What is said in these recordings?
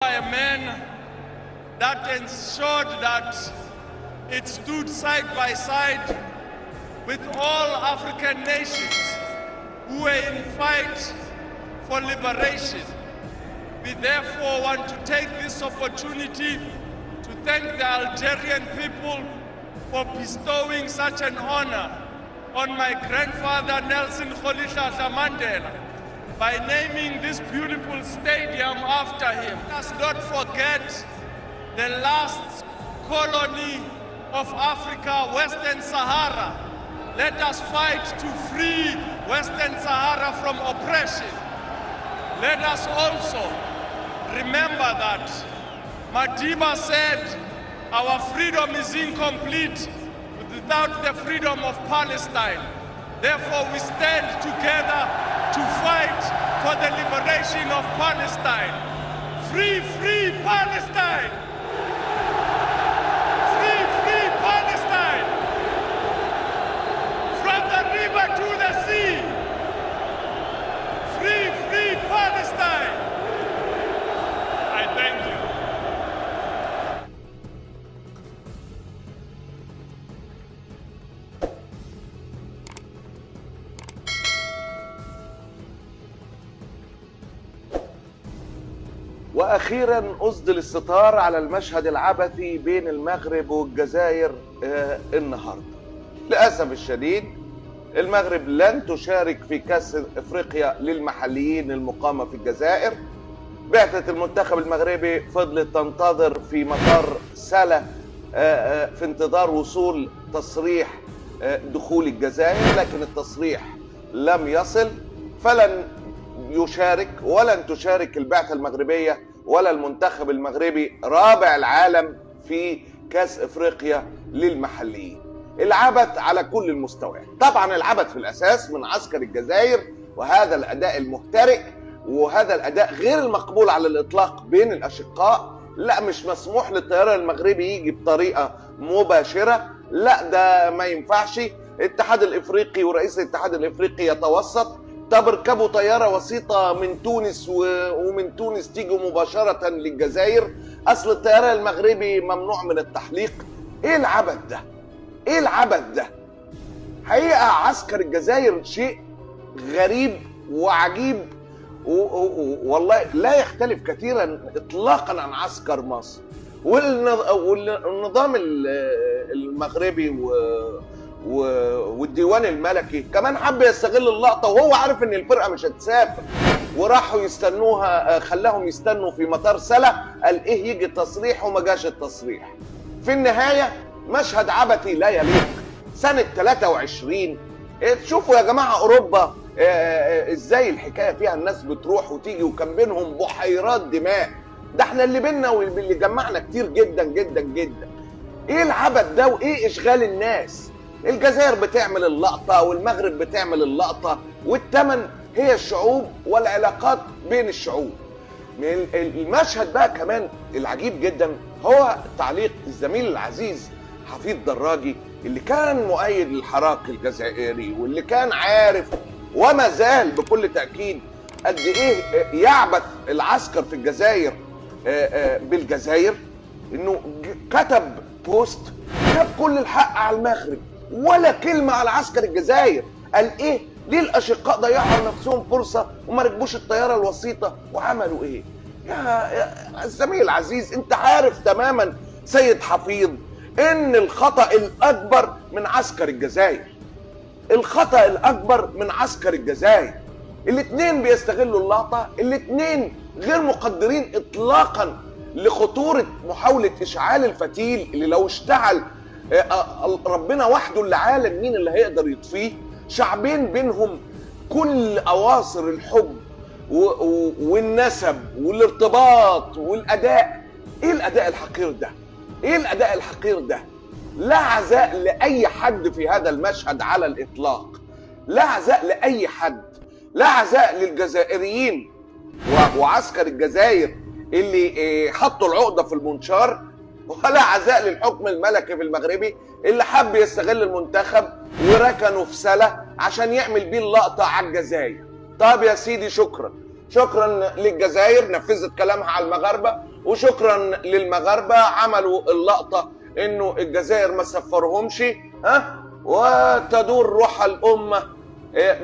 A man that ensured that it stood side by side with all African nations who were in fight for liberation. We therefore want to take this opportunity to thank the Algerian people for bestowing such an honor on my grandfather Nelson Rolihlahla Mandela by naming this beautiful stadium after him. Let us not forget the last colony of Africa, Western Sahara. Let us fight to free Western Sahara from oppression. Let us also remember that Madiba said our freedom is incomplete without the freedom of Palestine. Therefore, we stand together to fight for the liberation of Palestine. Free, free Palestine! Free, free Palestine! From the river to the sea! Free, free Palestine! I thank you. واخيرا اسدل الستار على المشهد العبثي بين المغرب والجزائر النهارده. للاسف الشديد المغرب لن تشارك في كاس افريقيا للمحليين المقامه في الجزائر. بعثه المنتخب المغربي فضلت تنتظر في مطار سلا في انتظار وصول تصريح دخول الجزائر، لكن التصريح لم يصل، فلن يشارك ولن تشارك البعثة المغربية ولا المنتخب المغربي رابع العالم في كاس افريقيا للمحليين. العبث على كل المستويات. طبعا العبث في الاساس من عسكر الجزائر، وهذا الاداء المهترئ وهذا الاداء غير المقبول على الاطلاق بين الاشقاء. لا، مش مسموح للطيار المغربي يجي بطريقة مباشرة، لا ده ما ينفعش. الاتحاد الافريقي ورئيس الاتحاد الافريقي يتوسط. طب اركبوا طيارة وسيطة من تونس ومن تونس تيجوا مباشرة للجزائر. اصل الطيار المغربي ممنوع من التحليق. ايه العبث ده؟ ايه العبث ده؟ حقيقة عسكر الجزائر شيء غريب وعجيب، والله لا يختلف كثيرا اطلاقا عن عسكر مصر. والنظام المغربي والديوان الملكي كمان حب يستغل اللقطه وهو عارف ان الفرقه مش هتسافر، وراحوا يستنوها، خلاهم يستنوا في مطار سلا. قال ايه يجي التصريح وما جاش التصريح. في النهايه مشهد عبثي لا يليق. سنه 23 شوفوا يا جماعه اوروبا ازاي الحكايه فيها الناس بتروح وتيجي وكان بينهم بحيرات دماء. ده احنا اللي بينا واللي جمعنا كتير جدا جدا جدا. ايه العبث ده وايه اشغال الناس؟ الجزائر بتعمل اللقطة والمغرب بتعمل اللقطة، والثمن هي الشعوب والعلاقات بين الشعوب. المشهد بقى كمان العجيب جدا هو تعليق الزميل العزيز حفيظ دراجي، اللي كان مؤيد للحراك الجزائري واللي كان عارف وما زال بكل تأكيد قد ايه يعبث العسكر في الجزائر بالجزائر. انه كتب بوست جاب كل الحق على المغرب ولا كلمة على عسكر الجزائر. قال ايه؟ ليه الاشقاء ضيعوا على نفسهم فرصة وما ركبوش الطيارة الوسيطة وعملوا ايه؟ يا الزميل العزيز، انت عارف تماما سيد حفيظ ان الخطأ الاكبر من عسكر الجزائر. الخطأ الاكبر من عسكر الجزائر. الاتنين بيستغلوا اللقطة، الاتنين غير مقدرين اطلاقا لخطورة محاولة اشعال الفتيل اللي لو اشتعل ربنا وحده اللي عالم مين اللي هيقدر يطفيه. شعبين بينهم كل اواصر الحب والنسب والارتباط والاداء. ايه الاداء الحقير ده؟ ايه الاداء الحقير ده؟ لا عزاء لاي حد في هذا المشهد على الاطلاق. لا عزاء لاي حد. لا عزاء للجزائريين وعسكر الجزائر اللي حطوا العقدة في المنشار، ولا عزاء للحكم الملكي في المغربي اللي حب يستغل المنتخب وركنه في سلا عشان يعمل بيه اللقطة على الجزائر. طب يا سيدي شكرا للجزائر، نفذت كلامها على المغاربه وشكرا للمغاربه عملوا اللقطه انه الجزائر ما سفرهمش، وتدور روح الامه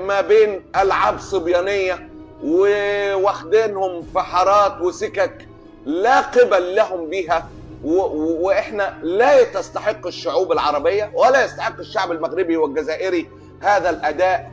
ما بين العاب صبيانيه وواخدينهم في حارات وسكك لا قبل لهم بها. واحنا لا تستحق الشعوب العربيه ولا يستحق الشعب المغربي والجزائري هذا الاداء